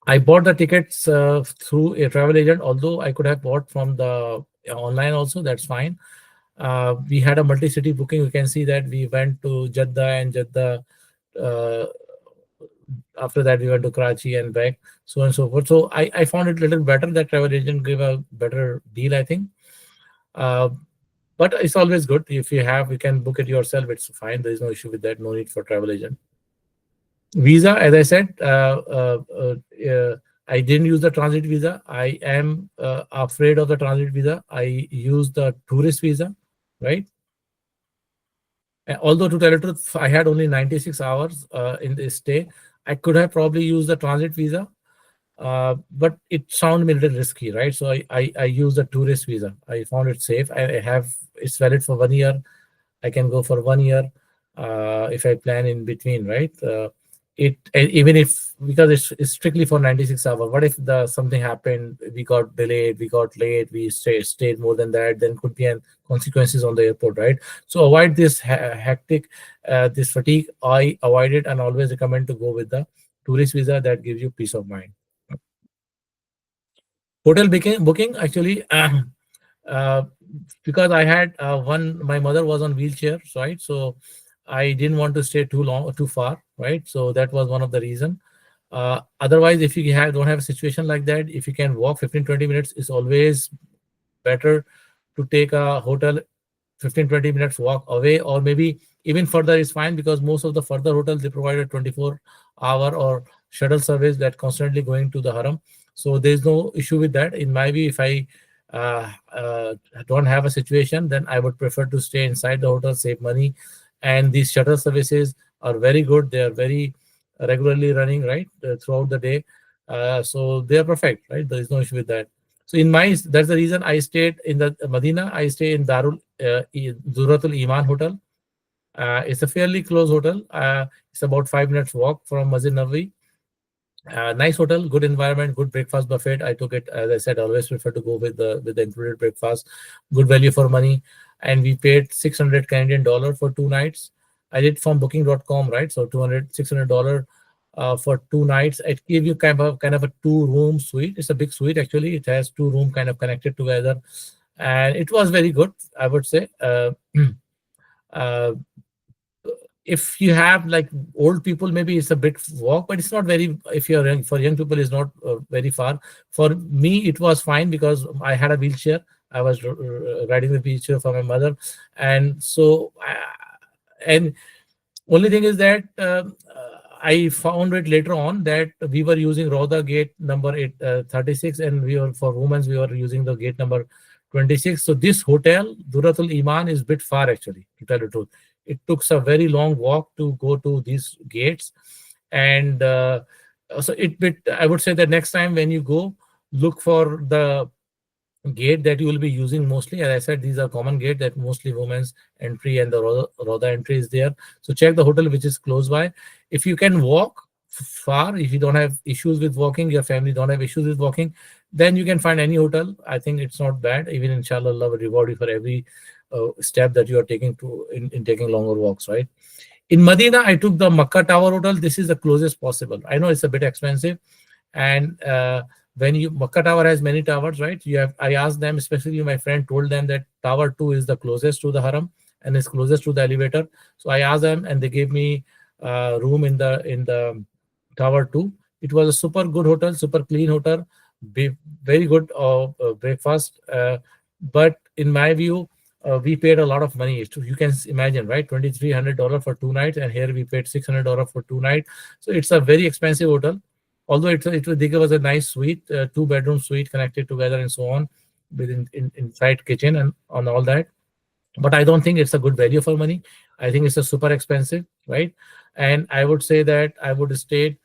I bought the tickets through a travel agent, although I could have bought from the online also. That's fine. We had a multi-city booking. You can see that we went to Jeddah, and Jeddah. Uh, After that, we went to Karachi and back, so on and so forth. So I found it a little better that travel agent gave a better deal, I think. Uh, but it's always good if you have, you can book it yourself. It's fine. There is no issue with that. No need for travel agent. Visa, as I said, I didn't use the transit visa. I am afraid of the transit visa. I use the tourist visa, right? Although to tell the truth, I had only 96 hours in this stay. I could have probably used the transit visa, but it sounded a little risky, right? So I used the tourist visa. I found it safe. I have, it's valid for 1 year. I can go for 1 year if I plan in between, right? Even if, because it's strictly for 96 hours. What if something happened? We got delayed, we got late, we stayed more than that. Then could be an consequences on the airport, right? So avoid this hectic, this fatigue. I avoid it and always recommend to go with the tourist visa. That gives you peace of mind. Hotel booking actually. Uh, because I had my mother was on wheelchair, right? So I didn't want to stay too far, right? So that was one of the reason. Otherwise, if you don't have a situation like that, if you can walk 15-20 minutes, it's always better to take a hotel 15-20 minutes walk away, or maybe even further is fine, because most of the further hotels, they provide a 24-hour or shuttle service that constantly going to the haram. So there's no issue with that. In my view, if I uh, uh, don't have a situation, then I would prefer to stay inside the hotel, save money. And these shuttle services are very good. They are very regularly running, right, throughout the day. So they are perfect, right? There is no issue with that. So that's the reason I stayed in the Medina. I stay in Zuratul Iman Hotel. It's a fairly close hotel. It's about 5 minutes walk from Masjid Nabawi. Nice hotel, good environment, good breakfast buffet. I took it, as I said, I always prefer to go with the included breakfast. Good value for money, and we paid 600 Canadian dollar for 2 nights. I did from booking.com, right? So $600 for 2 nights. It gave you kind of a 2-room suite. It's a big suite actually. It has 2 room kind of connected together, and it was very good, I would say. Uh, if you have like old people, maybe it's a bit walk, but it's not very, if you're young, for young people, it's not very far. For me, it was fine because I had a wheelchair. I was riding the wheelchair for my mother, and so and only thing is that I found it later on that we were using Rauda gate number 36, and for women we were using the gate number 26. So this hotel, Duratul Iman, is a bit far actually, to tell the truth. It took a very long walk to go to these gates, and so I would say that next time when you go, look for the gate that you will be using mostly. As I said, these are common gate that mostly women's entry and the Rauda entry is there. So check the hotel which is close by. If you can walk, far, if you don't have issues with walking, your family don't have issues with walking, then you can find any hotel. I think it's not bad. Even inshallah, Allah will reward you for every step that you are taking to in taking longer walks, right? In Medina, I took the Makkah Tower Hotel. This is the closest possible. I know it's a bit expensive, and when you Makkah Tower has many towers, right? You have. I asked them, especially my friend told them that Tower 2 is the closest to the Haram and is closest to the elevator. So I asked them, and they gave me room in the Tower 2. It was a super good hotel, super clean hotel, very good breakfast. But in my view, we paid a lot of money. You can imagine, right? $2,300 for 2 nights, and here we paid $600 for 2 nights. So it's a very expensive hotel. Although they gave us a nice suite, 2 bedroom suite connected together and so on, inside kitchen and on all that, but I don't think it's a good value for money. I think it's a super expensive, right? And I would say that I would stayed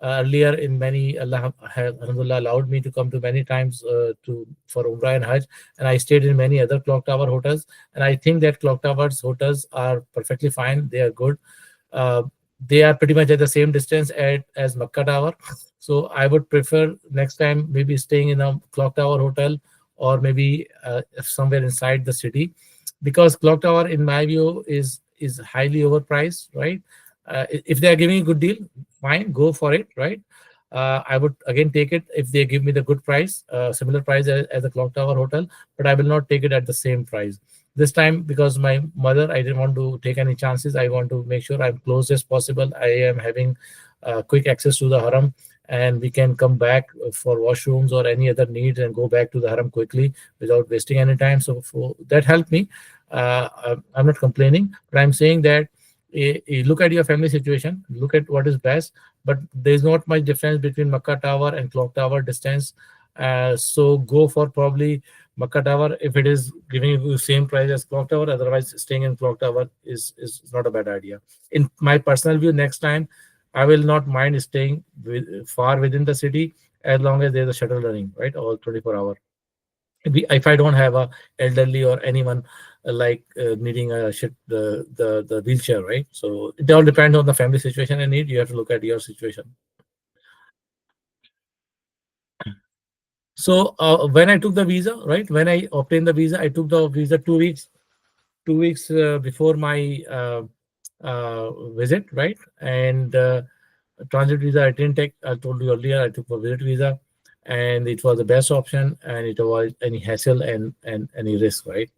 earlier in many. Allah has alhamdulillah allowed me to come to many times to for Umrah and Hajj, and I stayed in many other clock tower hotels. And I think that clock towers hotels are perfectly fine. They are good. Uh, they are pretty much at the same distance as Makkah Tower. So I would prefer next time maybe staying in a clock tower hotel, or maybe somewhere inside the city, because clock tower in my view is highly overpriced, right? If they are giving a good deal, fine, go for it, right? I would again take it if they give me the good price, similar price as a clock tower hotel, but I will not take it at the same price this time, because my mother, I didn't want to take any chances. I want to make sure I'm close as possible. I am having quick access to the haram, and we can come back for washrooms or any other needs and go back to the haram quickly without wasting any time. So that helped me. I'm not complaining, but I'm saying that look at your family situation, look at what is best. But there's not much difference between Makkah Tower and Clock Tower distance. So go for probably Makkah Tower if it is giving you the same price as Clock Tower. Otherwise, staying in Clock Tower is not a bad idea. In my personal view, next time I will not mind staying far within the city, as long as there's a shuttle running, right, all 24 hours. If I don't have a elderly or anyone needing a the wheelchair, right? So it all depends on the family situation and need. You have to look at your situation. So when I took the visa, right? When I obtained the visa, I took the visa 2 weeks, 2 weeks before my visit, right? And transit visa I didn't take. I told you earlier I took a visit visa, and it was the best option, and it avoided any hassle and any risk, right?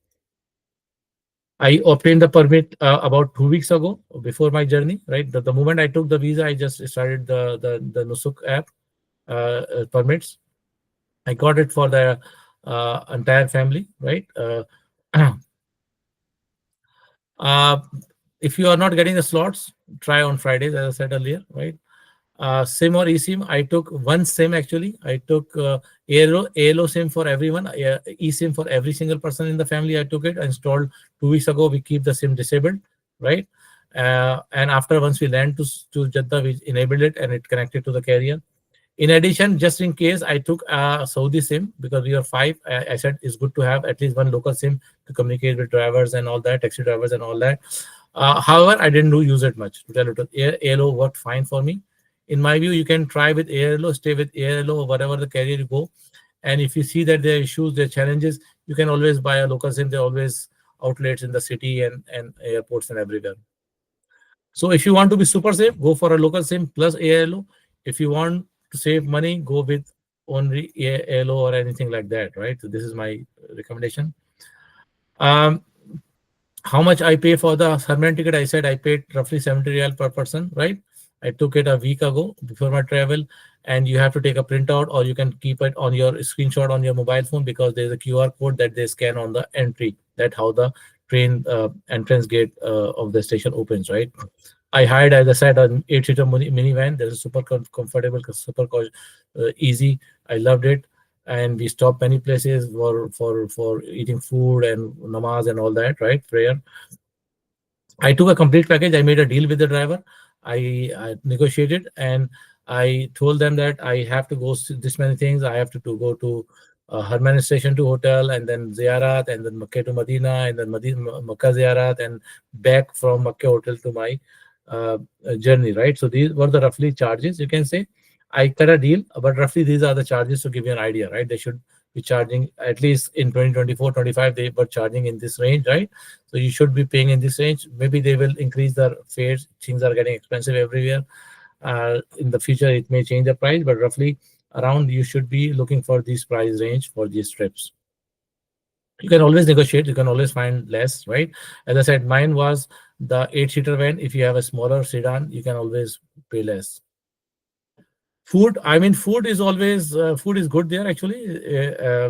I obtained the permit about 2 weeks ago before my journey, right? The moment I took the visa, I just started the Nusuk app permits. I got it for the entire family, right? uh, if you are not getting the slots, try on Fridays, as I said earlier, right? SIM or eSIM, I took one SIM actually. I took ALO SIM for everyone, eSIM for every single person in the family. I took it, installed 2 weeks ago. We keep the SIM disabled, right? And after once we land to Jeddah, we enabled it and it connected to the carrier. In addition, just in case, I took a Saudi SIM because we are five. I said it's good to have at least one local SIM to communicate with drivers and all that, taxi drivers and all that. However, I didn't use it much. To tell you the truth, ALO worked fine for me. In my view, you can try with ALO, stay with ALO, or whatever the carrier you go. And if you see that there are issues, there are challenges, you can always buy a local SIM. There are always outlets in the city and airports and everywhere. So if you want to be super safe, go for a local SIM plus ALO. If you want to save money, go with only ALO or anything like that, right? So this is my recommendation. Um, how much I pay for the Harman ticket? I said I paid roughly 70 riyal per person, right? I took it a week ago before my travel, and you have to take a printout or you can keep it on your screenshot on your mobile phone, because there's a QR code that they scan on the entry. That's how the train entrance gate of the station opens, right? I hired, as I said, an 8-seater minivan. There's super comfortable, super easy. I loved it, and we stopped many places for eating food and namaz and all that, right? Prayer. I took a complete package. I made a deal with the driver. I negotiated, and I told them that I have to go this many things. I have to go to Harman station to hotel, and then Ziyarat, and then Makkah to Medina, and then Makkah Ziyarat, and back from Makkah hotel to my journey, right? So these were the roughly charges. You can say I cut a deal, but roughly these are the charges to give you an idea, right? They should be charging at least in 2024, 25. They were charging in this range, right? So you should be paying in this range. Maybe they will increase their fares. Things are getting expensive everywhere. In the future, it may change the price, but roughly around you should be looking for this price range for these trips. You can always negotiate, you can always find less, right? As I said, mine was the 8-seater van. If you have a smaller sedan, you can always pay less. Food, I mean, food is always food is good there actually.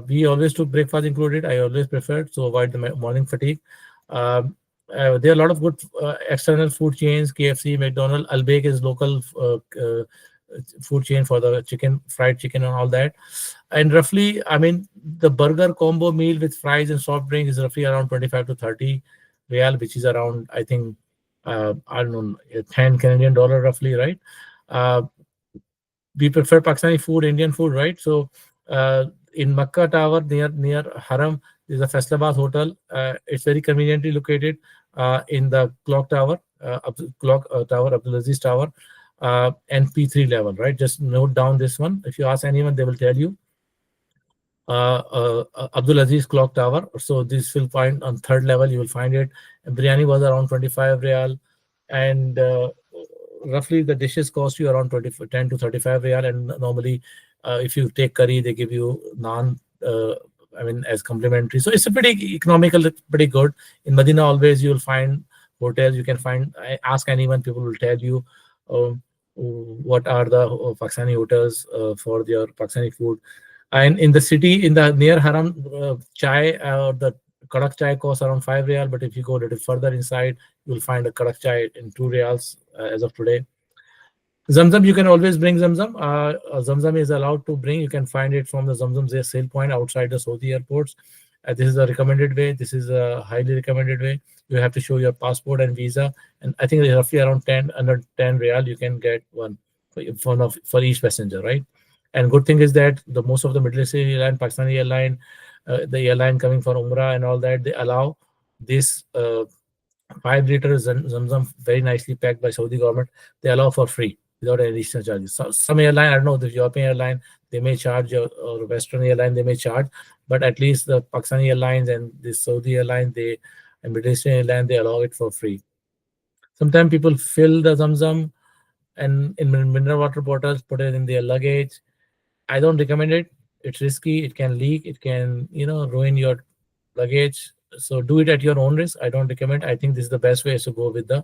We always took breakfast included. I always preferred to avoid the morning fatigue. Um, there are a lot of good external food chains, KFC, McDonald's. Albake is local food chain for the chicken, fried chicken, and all that. And roughly, I mean, the burger combo meal with fries and soft drink is roughly around 25 to 30 real, which is around, I think, I don't know, 10 Canadian dollar roughly, right? Uh, we prefer Pakistani food, Indian food, right? So in Makkah Tower near Haram is a Faisalabad hotel. It's very conveniently located in the clock tower, clock tower, Abdulaziz Tower, and P3 level, right? Just note down this one. If you ask anyone, they will tell you. Abdul Aziz Clock Tower. So this will find on third level. You will find it. And biryani was around 25 real, and roughly the dishes cost you around 10 to 35 real. And normally, if you take curry, they give you naan. I mean, as complimentary. So it's a pretty economical, pretty good. In Medina, always you will find hotels. You can find. Ask anyone, people will tell you. What are the Pakistani hotels for their Pakistani food? And in the city, in the near Haram, chai or the kadak chai costs around 5 real. But if you go a little further inside, you'll find a kadak chai in 2 reals as of today. Zamzam, you can always bring Zamzam. Zamzam is allowed to bring. You can find it from the Zamzam sale point outside the Saudi airports. This is a recommended way. This is a highly recommended way. You have to show your passport and visa. And I think roughly around 10, under 10 real, you can get one for each passenger, right? And good thing is that the most of the Middle East airline, Pakistani airline, the airline coming for Umrah and all that, they allow this 5 liter Zamzam very nicely packed by Saudi government. They allow for free without any additional charges. So some airline, I don't know, the European airline, they may charge, or Western airline, they may charge, but at least the Pakistani airlines and the Saudi airline, and Middle Eastern airline, they allow it for free. Sometimes people fill the Zamzam and in mineral water bottles, put it in their luggage. I don't recommend it. It's risky. It can leak. It can, ruin your luggage. So do it at your own risk. I don't recommend. I think this is the best way is to go with the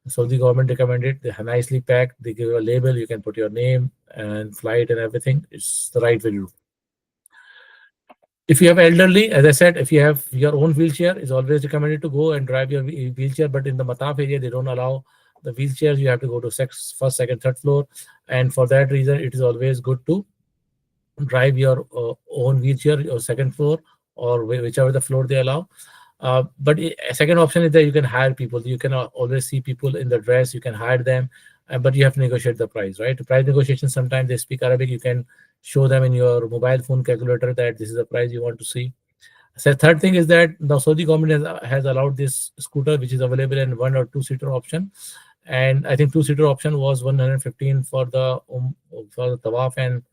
Saudi government recommended. They are nicely packed. They give you a label. You can put your name and flight and everything. It's the right way to do. If you have elderly, as I said, if you have your own wheelchair, it's always recommended to go and drive your wheelchair. But in the Mataf area, they don't allow the wheelchairs. You have to go to first, second, third floor. And for that reason, it is always good to drive your own wheelchair or second floor or whichever the floor they allow. But a second option is that you can hire people. You can always see people in the dress. You can hire them, but you have to negotiate the price, right? The price negotiation, sometimes they speak Arabic. You can show them in your mobile phone calculator that this is the price you want to see. So third thing is that the Saudi government has allowed this scooter, which is available in 1 or 2-seater option. And I think 2-seater option was 115 for the Tawaf and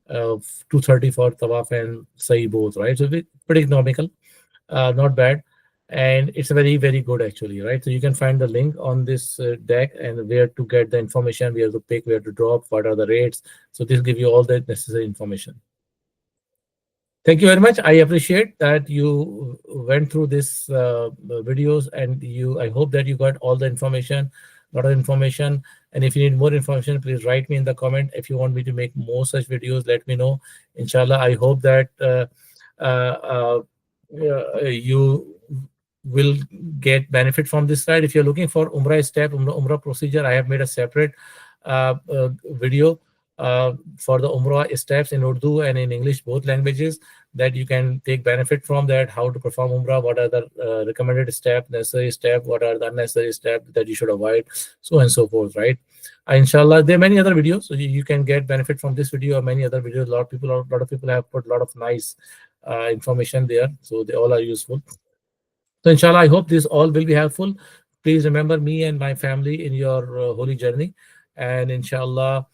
230 for Tawaf and Sa'i both, right? So pretty economical, not bad. And it's very, very good actually, right? So you can find the link on this deck and where to get the information, where to pick, where to drop, what are the rates. So this will give you all the necessary information. Thank you very much. I appreciate that you went through this videos, and I hope that you got all the information, a lot of information. And if you need more information, please write me in the comment. If you want me to make more such videos, let me know. Inshallah, I hope that you will get benefit from this slide. If you're looking for Umrah step, Umrah procedure, I have made a separate video for the Umrah steps in Urdu and in English, both languages, that you can take benefit from that, how to perform Umrah, what are the recommended steps, necessary steps, what are the unnecessary steps that you should avoid, so on and so forth, right? Inshallah, there are many other videos, so you can get benefit from this video or many other videos. A lot of people have put a lot of nice information there, so they all are useful. So inshallah, I hope this all will be helpful. please remember me and my family in your holy journey, and inshallah,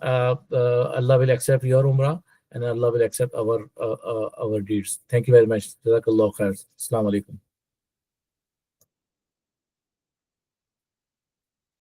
Allah will accept your Umrah, and Allah will accept our deeds. Thank you very much. JazakAllah Khair. Assalamu alaikum.